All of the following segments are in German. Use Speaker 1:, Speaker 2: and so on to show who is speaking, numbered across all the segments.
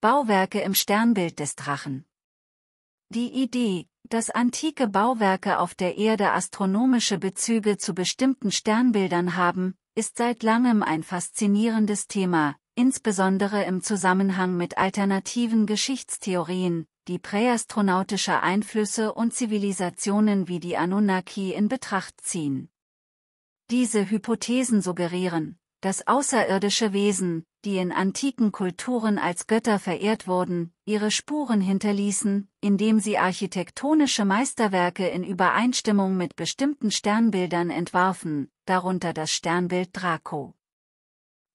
Speaker 1: Bauwerke im Sternbild des Drachen. Die Idee, dass antike Bauwerke auf der Erde astronomische Bezüge zu bestimmten Sternbildern haben, ist seit langem ein faszinierendes Thema, insbesondere im Zusammenhang mit alternativen Geschichtstheorien, die präastronautische Einflüsse und Zivilisationen wie die Anunnaki in Betracht ziehen. Diese Hypothesen suggerieren, dass außerirdische Wesen, die in antiken Kulturen als Götter verehrt wurden, ihre Spuren hinterließen, indem sie architektonische Meisterwerke in Übereinstimmung mit bestimmten Sternbildern entwarfen, darunter das Sternbild Draco.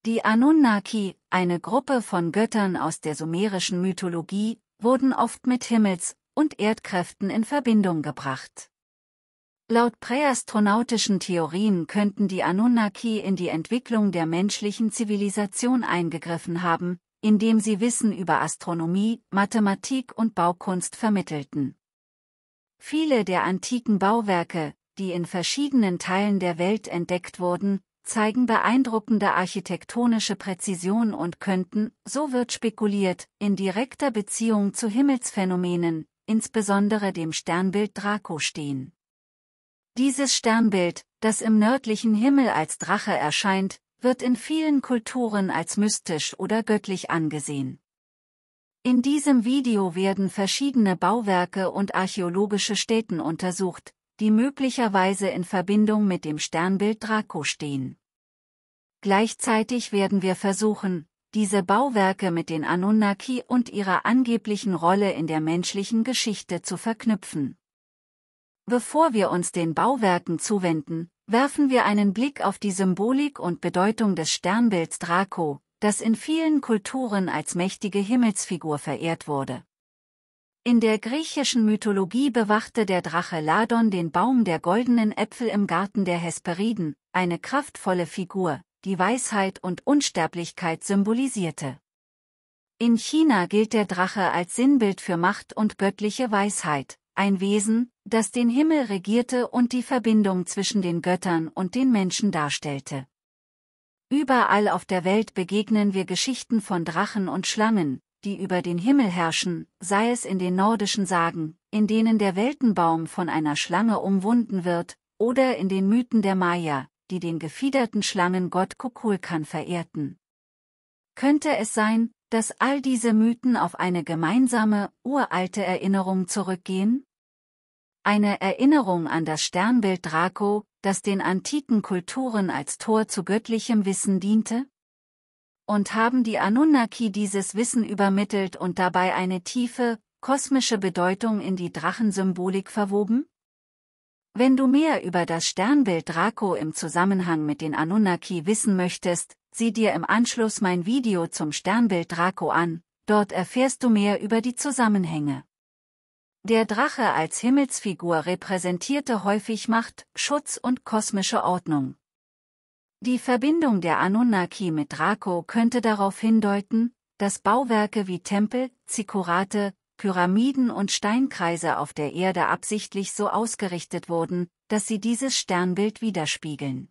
Speaker 1: Die Anunnaki, eine Gruppe von Göttern aus der sumerischen Mythologie, wurden oft mit Himmels- und Erdkräften in Verbindung gebracht. Laut präastronautischen Theorien könnten die Anunnaki in die Entwicklung der menschlichen Zivilisation eingegriffen haben, indem sie Wissen über Astronomie, Mathematik und Baukunst vermittelten. Viele der antiken Bauwerke, die in verschiedenen Teilen der Welt entdeckt wurden, zeigen beeindruckende architektonische Präzision und könnten, so wird spekuliert, in direkter Beziehung zu Himmelsphänomenen, insbesondere dem Sternbild Draco stehen. Dieses Sternbild, das im nördlichen Himmel als Drache erscheint, wird in vielen Kulturen als mystisch oder göttlich angesehen. In diesem Video werden verschiedene Bauwerke und archäologische Stätten untersucht, die möglicherweise in Verbindung mit dem Sternbild Draco stehen. Gleichzeitig werden wir versuchen, diese Bauwerke mit den Anunnaki und ihrer angeblichen Rolle in der menschlichen Geschichte zu verknüpfen. Bevor wir uns den Bauwerken zuwenden, werfen wir einen Blick auf die Symbolik und Bedeutung des Sternbilds Draco, das in vielen Kulturen als mächtige Himmelsfigur verehrt wurde. In der griechischen Mythologie bewachte der Drache Ladon den Baum der goldenen Äpfel im Garten der Hesperiden, eine kraftvolle Figur, die Weisheit und Unsterblichkeit symbolisierte. In China gilt der Drache als Sinnbild für Macht und göttliche Weisheit, ein Wesen, das den Himmel regierte und die Verbindung zwischen den Göttern und den Menschen darstellte. Überall auf der Welt begegnen wir Geschichten von Drachen und Schlangen, die über den Himmel herrschen, sei es in den nordischen Sagen, in denen der Weltenbaum von einer Schlange umwunden wird, oder in den Mythen der Maya, die den gefiederten Schlangengott Kukulkan verehrten. Könnte es sein, dass all diese Mythen auf eine gemeinsame, uralte Erinnerung zurückgehen? Eine Erinnerung an das Sternbild Draco, das den antiken Kulturen als Tor zu göttlichem Wissen diente? Und haben die Anunnaki dieses Wissen übermittelt und dabei eine tiefe, kosmische Bedeutung in die Drachensymbolik verwoben? Wenn du mehr über das Sternbild Draco im Zusammenhang mit den Anunnaki wissen möchtest, sieh dir im Anschluss mein Video zum Sternbild Draco an, dort erfährst du mehr über die Zusammenhänge. Der Drache als Himmelsfigur repräsentierte häufig Macht, Schutz und kosmische Ordnung. Die Verbindung der Anunnaki mit Draco könnte darauf hindeuten, dass Bauwerke wie Tempel, Zikkurate, Pyramiden und Steinkreise auf der Erde absichtlich so ausgerichtet wurden, dass sie dieses Sternbild widerspiegeln.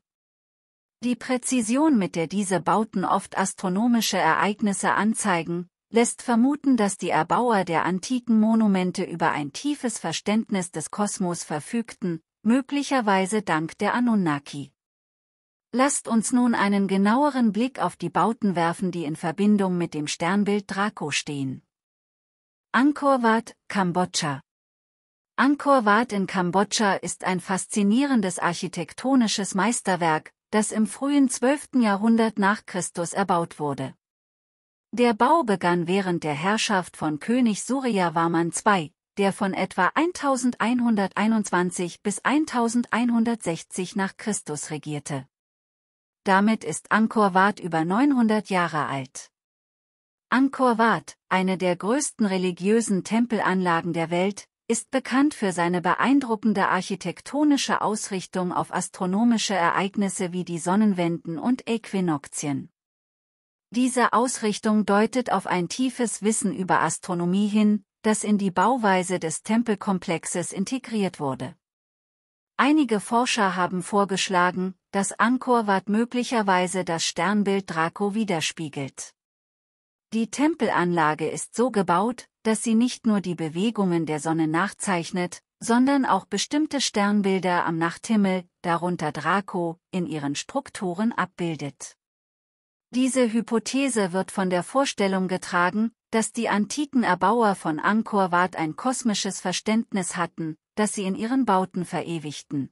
Speaker 1: Die Präzision, mit der diese Bauten oft astronomische Ereignisse anzeigen, lässt vermuten, dass die Erbauer der antiken Monumente über ein tiefes Verständnis des Kosmos verfügten, möglicherweise dank der Anunnaki. Lasst uns nun einen genaueren Blick auf die Bauten werfen, die in Verbindung mit dem Sternbild Draco stehen. Angkor Wat, Kambodscha. Angkor Wat in Kambodscha ist ein faszinierendes architektonisches Meisterwerk, das im frühen 12. Jahrhundert nach Christus erbaut wurde. Der Bau begann während der Herrschaft von König Suryavarman II, der von etwa 1121 bis 1160 nach Christus regierte. Damit ist Angkor Wat über 900 Jahre alt. Angkor Wat, eine der größten religiösen Tempelanlagen der Welt, ist bekannt für seine beeindruckende architektonische Ausrichtung auf astronomische Ereignisse wie die Sonnenwenden und Äquinoxien. Diese Ausrichtung deutet auf ein tiefes Wissen über Astronomie hin, das in die Bauweise des Tempelkomplexes integriert wurde. Einige Forscher haben vorgeschlagen, dass Angkor Wat möglicherweise das Sternbild Draco widerspiegelt. Die Tempelanlage ist so gebaut, dass sie nicht nur die Bewegungen der Sonne nachzeichnet, sondern auch bestimmte Sternbilder am Nachthimmel, darunter Draco, in ihren Strukturen abbildet. Diese Hypothese wird von der Vorstellung getragen, dass die antiken Erbauer von Angkor Wat ein kosmisches Verständnis hatten, das sie in ihren Bauten verewigten.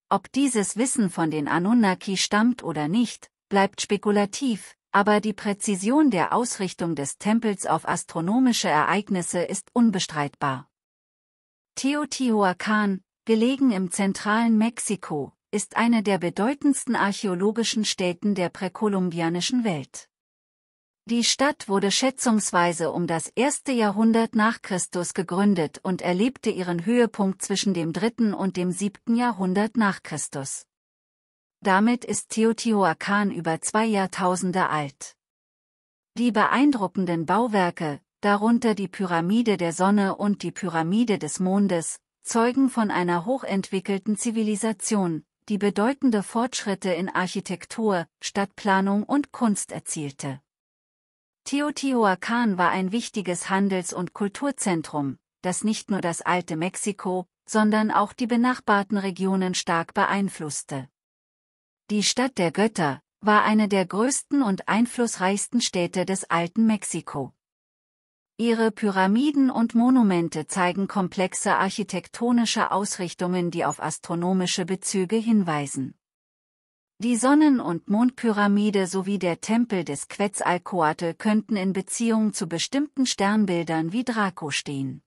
Speaker 1: Ob dieses Wissen von den Anunnaki stammt oder nicht, bleibt spekulativ, aber die Präzision der Ausrichtung des Tempels auf astronomische Ereignisse ist unbestreitbar. Teotihuacan, gelegen im zentralen Mexiko, ist eine der bedeutendsten archäologischen Stätten der präkolumbianischen Welt. Die Stadt wurde schätzungsweise um das 1. Jahrhundert nach Christus gegründet und erlebte ihren Höhepunkt zwischen dem 3. und dem 7. Jahrhundert nach Christus. Damit ist Teotihuacan über 2 Jahrtausende alt. Die beeindruckenden Bauwerke, darunter die Pyramide der Sonne und die Pyramide des Mondes, zeugen von einer hochentwickelten Zivilisation, die bedeutende Fortschritte in Architektur, Stadtplanung und Kunst erzielte. Teotihuacan war ein wichtiges Handels- und Kulturzentrum, das nicht nur das alte Mexiko, sondern auch die benachbarten Regionen stark beeinflusste. Die Stadt der Götter war eine der größten und einflussreichsten Städte des alten Mexiko. Ihre Pyramiden und Monumente zeigen komplexe architektonische Ausrichtungen, die auf astronomische Bezüge hinweisen. Die Sonnen- und Mondpyramide sowie der Tempel des Quetzalcoatl könnten in Beziehung zu bestimmten Sternbildern wie Draco stehen.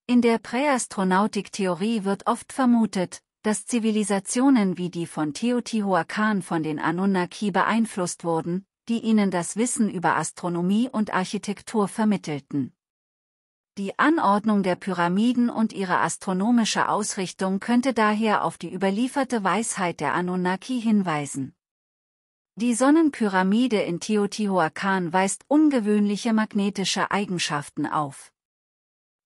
Speaker 1: In der Präastronautik-Theorie wird oft vermutet, dass Zivilisationen wie die von Teotihuacan von den Anunnaki beeinflusst wurden, die ihnen das Wissen über Astronomie und Architektur vermittelten. Die Anordnung der Pyramiden und ihre astronomische Ausrichtung könnte daher auf die überlieferte Weisheit der Anunnaki hinweisen. Die Sonnenpyramide in Teotihuacan weist ungewöhnliche magnetische Eigenschaften auf.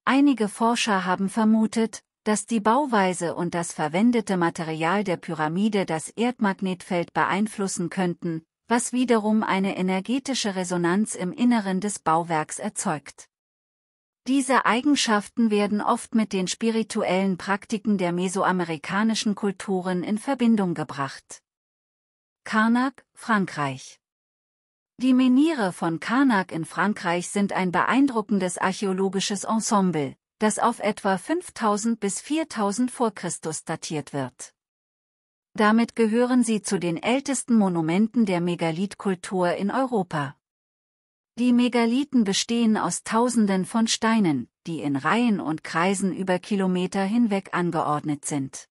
Speaker 1: Einige Forscher haben vermutet, dass die Bauweise und das verwendete Material der Pyramide das Erdmagnetfeld beeinflussen könnten, was wiederum eine energetische Resonanz im Inneren des Bauwerks erzeugt. Diese Eigenschaften werden oft mit den spirituellen Praktiken der mesoamerikanischen Kulturen in Verbindung gebracht. Karnak, Frankreich. Die Menhire von Karnak in Frankreich sind ein beeindruckendes archäologisches Ensemble, das auf etwa 5000 bis 4000 vor Christus datiert wird. Damit gehören sie zu den ältesten Monumenten der Megalithkultur in Europa. Die Megalithen bestehen aus Tausenden von Steinen, die in Reihen und Kreisen über Kilometer hinweg angeordnet sind.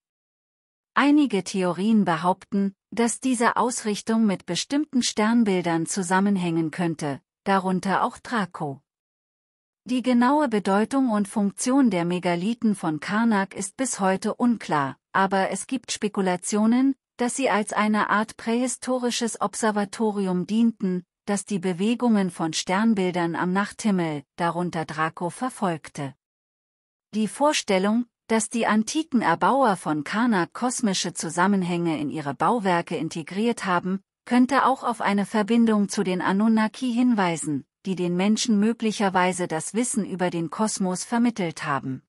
Speaker 1: Einige Theorien behaupten, dass diese Ausrichtung mit bestimmten Sternbildern zusammenhängen könnte, darunter auch Draco. Die genaue Bedeutung und Funktion der Megalithen von Karnak ist bis heute unklar, aber es gibt Spekulationen, dass sie als eine Art prähistorisches Observatorium dienten, das die Bewegungen von Sternbildern am Nachthimmel, darunter Draco, verfolgte. Die Vorstellung, dass die antiken Erbauer von Karnak kosmische Zusammenhänge in ihre Bauwerke integriert haben, könnte auch auf eine Verbindung zu den Anunnaki hinweisen, die den Menschen möglicherweise das Wissen über den Kosmos vermittelt haben.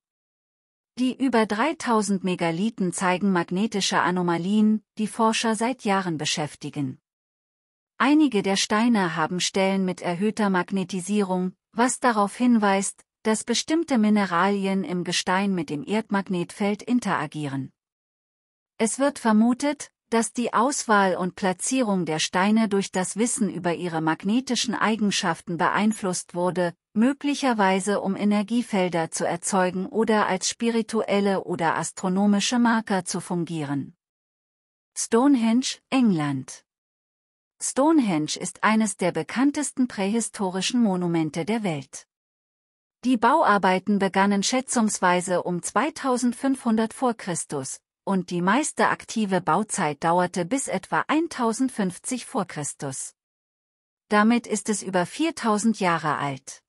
Speaker 1: Die über 3000 Megalithen zeigen magnetische Anomalien, die Forscher seit Jahren beschäftigen. Einige der Steine haben Stellen mit erhöhter Magnetisierung, was darauf hinweist, dass bestimmte Mineralien im Gestein mit dem Erdmagnetfeld interagieren. Es wird vermutet, dass die Auswahl und Platzierung der Steine durch das Wissen über ihre magnetischen Eigenschaften beeinflusst wurde, möglicherweise um Energiefelder zu erzeugen oder als spirituelle oder astronomische Marker zu fungieren. Stonehenge, England. Stonehenge ist eines der bekanntesten prähistorischen Monumente der Welt. Die Bauarbeiten begannen schätzungsweise um 2500 vor Christus, und die meiste aktive Bauzeit dauerte bis etwa 1050 vor Christus. Damit ist es über 4000 Jahre alt.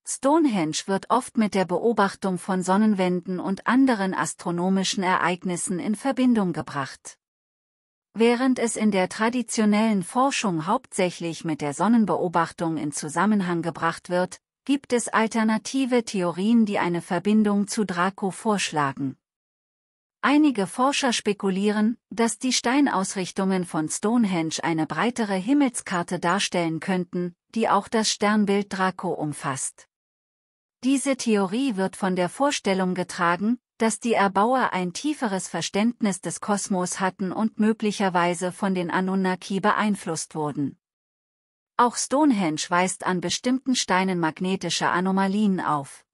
Speaker 1: Stonehenge wird oft mit der Beobachtung von Sonnenwenden und anderen astronomischen Ereignissen in Verbindung gebracht. Während es in der traditionellen Forschung hauptsächlich mit der Sonnenbeobachtung in Zusammenhang gebracht wird, gibt es alternative Theorien, die eine Verbindung zu Draco vorschlagen. Einige Forscher spekulieren, dass die Steinausrichtungen von Stonehenge eine breitere Himmelskarte darstellen könnten, die auch das Sternbild Draco umfasst. Diese Theorie wird von der Vorstellung getragen, dass die Erbauer ein tieferes Verständnis des Kosmos hatten und möglicherweise von den Anunnaki beeinflusst wurden. Auch Stonehenge weist an bestimmten Steinen magnetische Anomalien auf.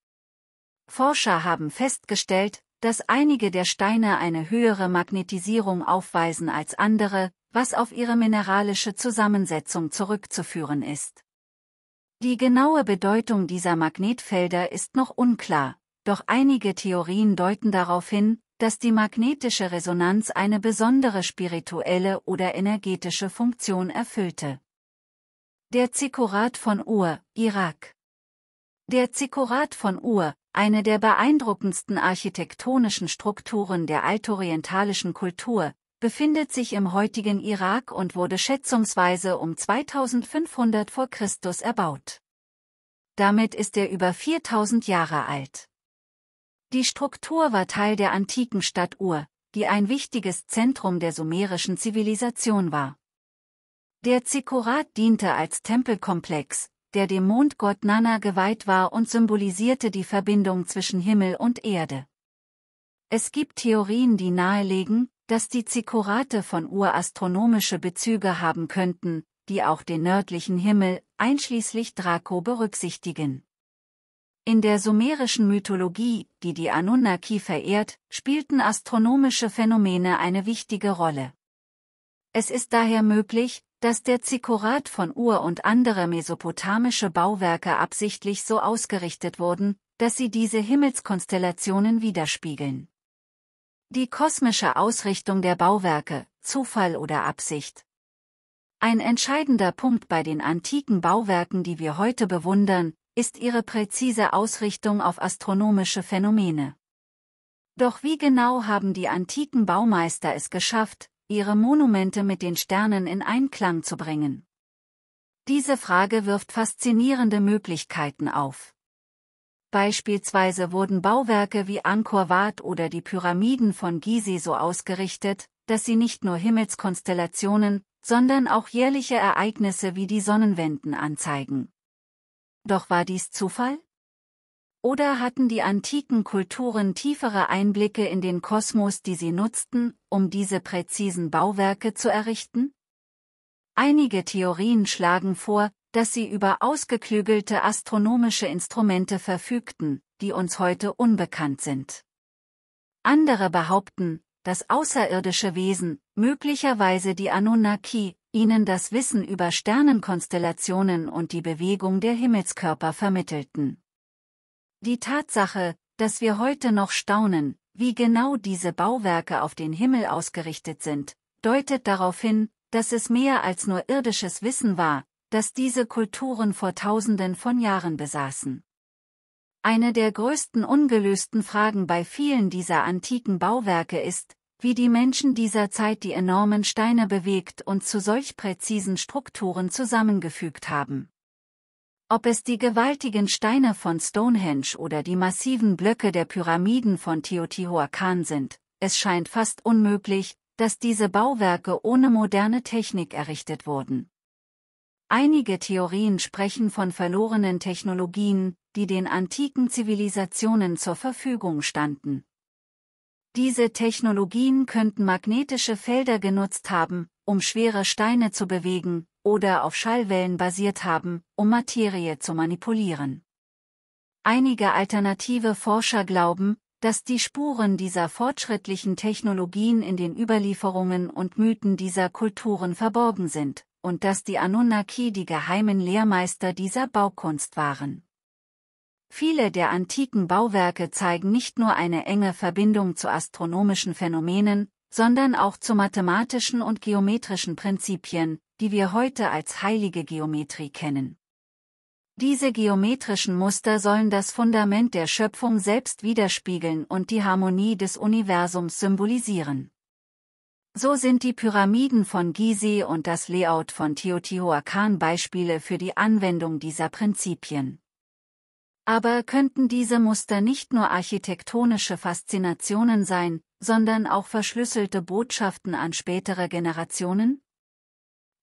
Speaker 1: Forscher haben festgestellt, dass einige der Steine eine höhere Magnetisierung aufweisen als andere, was auf ihre mineralische Zusammensetzung zurückzuführen ist. Die genaue Bedeutung dieser Magnetfelder ist noch unklar, doch einige Theorien deuten darauf hin, dass die magnetische Resonanz eine besondere spirituelle oder energetische Funktion erfüllte. Der Zikkurat von Ur, Irak. Der Zikkurat von Ur, eine der beeindruckendsten architektonischen Strukturen der altorientalischen Kultur, befindet sich im heutigen Irak und wurde schätzungsweise um 2500 v. Chr. erbaut. Damit ist er über 4000 Jahre alt. Die Struktur war Teil der antiken Stadt Ur, die ein wichtiges Zentrum der sumerischen Zivilisation war. Der Zikkurat diente als Tempelkomplex, der dem Mondgott Nanna geweiht war und symbolisierte die Verbindung zwischen Himmel und Erde. Es gibt Theorien, die nahelegen, dass die Zikkurate von Ur astronomische Bezüge haben könnten, die auch den nördlichen Himmel, einschließlich Draco, berücksichtigen. In der sumerischen Mythologie, die die Anunnaki verehrt, spielten astronomische Phänomene eine wichtige Rolle. Es ist daher möglich, dass der Zikkurat von Ur und andere mesopotamische Bauwerke absichtlich so ausgerichtet wurden, dass sie diese Himmelskonstellationen widerspiegeln. Die kosmische Ausrichtung der Bauwerke, Zufall oder Absicht. Ein entscheidender Punkt bei den antiken Bauwerken, die wir heute bewundern, ist ihre präzise Ausrichtung auf astronomische Phänomene. Doch wie genau haben die antiken Baumeister es geschafft, ihre Monumente mit den Sternen in Einklang zu bringen? Diese Frage wirft faszinierende Möglichkeiten auf. Beispielsweise wurden Bauwerke wie Angkor Wat oder die Pyramiden von Gizeh so ausgerichtet, dass sie nicht nur Himmelskonstellationen, sondern auch jährliche Ereignisse wie die Sonnenwenden anzeigen. Doch war dies Zufall? Oder hatten die antiken Kulturen tiefere Einblicke in den Kosmos, die sie nutzten, um diese präzisen Bauwerke zu errichten? Einige Theorien schlagen vor, dass sie über ausgeklügelte astronomische Instrumente verfügten, die uns heute unbekannt sind. Andere behaupten, dass außerirdische Wesen, möglicherweise die Anunnaki, ihnen das Wissen über Sternenkonstellationen und die Bewegung der Himmelskörper vermittelten. Die Tatsache, dass wir heute noch staunen, wie genau diese Bauwerke auf den Himmel ausgerichtet sind, deutet darauf hin, dass es mehr als nur irdisches Wissen war, das diese Kulturen vor Tausenden von Jahren besaßen. Eine der größten ungelösten Fragen bei vielen dieser antiken Bauwerke ist, wie die Menschen dieser Zeit die enormen Steine bewegt und zu solch präzisen Strukturen zusammengefügt haben. Ob es die gewaltigen Steine von Stonehenge oder die massiven Blöcke der Pyramiden von Teotihuacan sind, es scheint fast unmöglich, dass diese Bauwerke ohne moderne Technik errichtet wurden. Einige Theorien sprechen von verlorenen Technologien, die den antiken Zivilisationen zur Verfügung standen. Diese Technologien könnten magnetische Felder genutzt haben, um schwere Steine zu bewegen, oder auf Schallwellen basiert haben, um Materie zu manipulieren. Einige alternative Forscher glauben, dass die Spuren dieser fortschrittlichen Technologien in den Überlieferungen und Mythen dieser Kulturen verborgen sind, und dass die Anunnaki die geheimen Lehrmeister dieser Baukunst waren. Viele der antiken Bauwerke zeigen nicht nur eine enge Verbindung zu astronomischen Phänomenen, sondern auch zu mathematischen und geometrischen Prinzipien, die wir heute als heilige Geometrie kennen. Diese geometrischen Muster sollen das Fundament der Schöpfung selbst widerspiegeln und die Harmonie des Universums symbolisieren. So sind die Pyramiden von Gizeh und das Layout von Teotihuacan Beispiele für die Anwendung dieser Prinzipien. Aber könnten diese Muster nicht nur architektonische Faszinationen sein, sondern auch verschlüsselte Botschaften an spätere Generationen?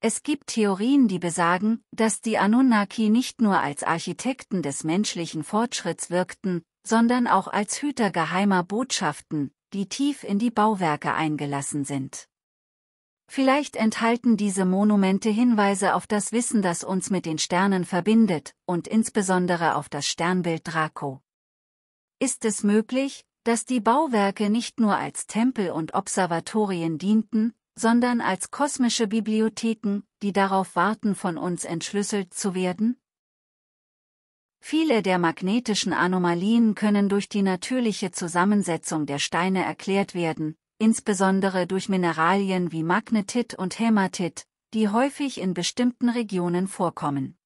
Speaker 1: Es gibt Theorien, die besagen, dass die Anunnaki nicht nur als Architekten des menschlichen Fortschritts wirkten, sondern auch als Hüter geheimer Botschaften, die tief in die Bauwerke eingelassen sind. Vielleicht enthalten diese Monumente Hinweise auf das Wissen, das uns mit den Sternen verbindet, und insbesondere auf das Sternbild Draco. Ist es möglich, dass die Bauwerke nicht nur als Tempel und Observatorien dienten, sondern als kosmische Bibliotheken, die darauf warten, von uns entschlüsselt zu werden? Viele der magnetischen Anomalien können durch die natürliche Zusammensetzung der Steine erklärt werden, insbesondere durch Mineralien wie Magnetit und Hämatit, die häufig in bestimmten Regionen vorkommen.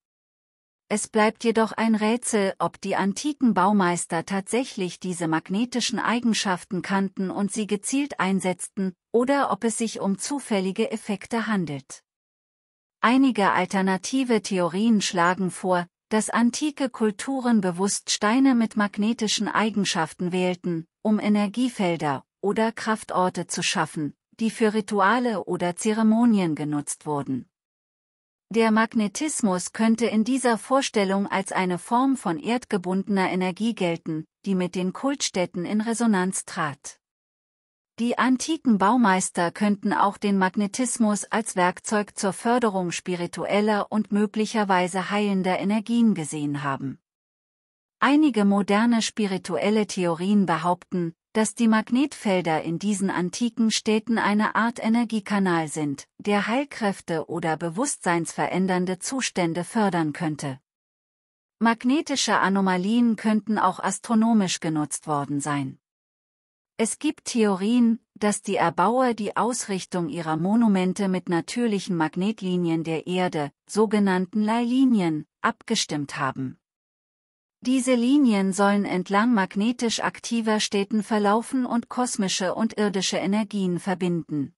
Speaker 1: Es bleibt jedoch ein Rätsel, ob die antiken Baumeister tatsächlich diese magnetischen Eigenschaften kannten und sie gezielt einsetzten, oder ob es sich um zufällige Effekte handelt. Einige alternative Theorien schlagen vor, dass antike Kulturen bewusst Steine mit magnetischen Eigenschaften wählten, um Energiefelder oder Kraftorte zu schaffen, die für Rituale oder Zeremonien genutzt wurden. Der Magnetismus könnte in dieser Vorstellung als eine Form von erdgebundener Energie gelten, die mit den Kultstätten in Resonanz trat. Die antiken Baumeister könnten auch den Magnetismus als Werkzeug zur Förderung spiritueller und möglicherweise heilender Energien gesehen haben. Einige moderne spirituelle Theorien behaupten, dass die Magnetfelder in diesen antiken Städten eine Art Energiekanal sind, der Heilkräfte oder bewusstseinsverändernde Zustände fördern könnte. Magnetische Anomalien könnten auch astronomisch genutzt worden sein. Es gibt Theorien, dass die Erbauer die Ausrichtung ihrer Monumente mit natürlichen Magnetlinien der Erde, sogenannten Leihlinien, abgestimmt haben. Diese Linien sollen entlang magnetisch aktiver Städten verlaufen und kosmische und irdische Energien verbinden.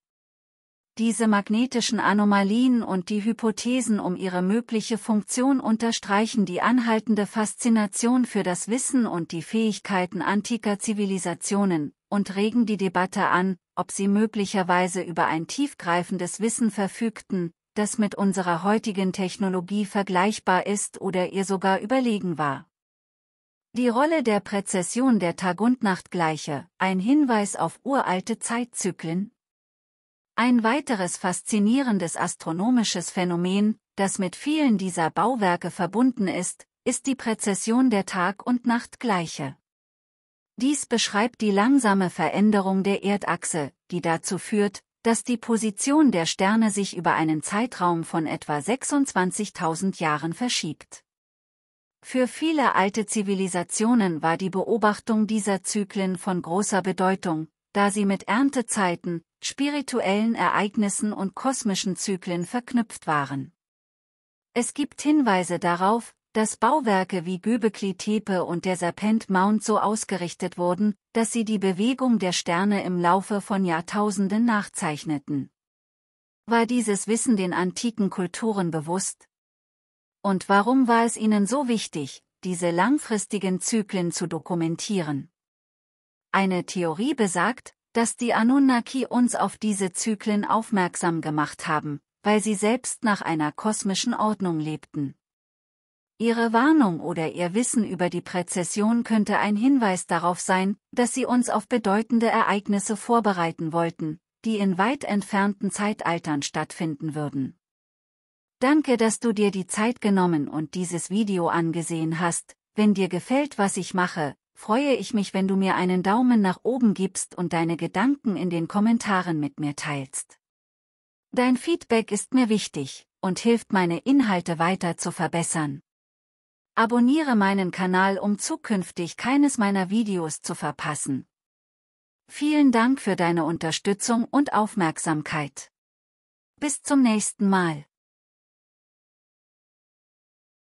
Speaker 1: Diese magnetischen Anomalien und die Hypothesen um ihre mögliche Funktion unterstreichen die anhaltende Faszination für das Wissen und die Fähigkeiten antiker Zivilisationen und regen die Debatte an, ob sie möglicherweise über ein tiefgreifendes Wissen verfügten, das mit unserer heutigen Technologie vergleichbar ist oder ihr sogar überlegen war. Die Rolle der Präzession der Tag-und-Nacht-Gleiche, ein Hinweis auf uralte Zeitzyklen? Ein weiteres faszinierendes astronomisches Phänomen, das mit vielen dieser Bauwerke verbunden ist die Präzession der Tag- und Nachtgleiche. Dies beschreibt die langsame Veränderung der Erdachse, die dazu führt, dass die Position der Sterne sich über einen Zeitraum von etwa 26.000 Jahren verschiebt. Für viele alte Zivilisationen war die Beobachtung dieser Zyklen von großer Bedeutung, da sie mit Erntezeiten, spirituellen Ereignissen und kosmischen Zyklen verknüpft waren. Es gibt Hinweise darauf, dass Bauwerke wie Göbekli Tepe und der Serpent Mount so ausgerichtet wurden, dass sie die Bewegung der Sterne im Laufe von Jahrtausenden nachzeichneten. War dieses Wissen den antiken Kulturen bewusst? Und warum war es ihnen so wichtig, diese langfristigen Zyklen zu dokumentieren? Eine Theorie besagt, dass die Anunnaki uns auf diese Zyklen aufmerksam gemacht haben, weil sie selbst nach einer kosmischen Ordnung lebten. Ihre Warnung oder ihr Wissen über die Präzession könnte ein Hinweis darauf sein, dass sie uns auf bedeutende Ereignisse vorbereiten wollten, die in weit entfernten Zeitaltern stattfinden würden. Danke, dass du dir die Zeit genommen und dieses Video angesehen hast. Wenn dir gefällt, was ich mache, freue ich mich, wenn du mir einen Daumen nach oben gibst und deine Gedanken in den Kommentaren mit mir teilst. Dein Feedback ist mir wichtig und hilft, meine Inhalte weiter zu verbessern. Abonniere meinen Kanal, um zukünftig keines meiner Videos zu verpassen. Vielen Dank für deine Unterstützung und Aufmerksamkeit. Bis zum nächsten Mal.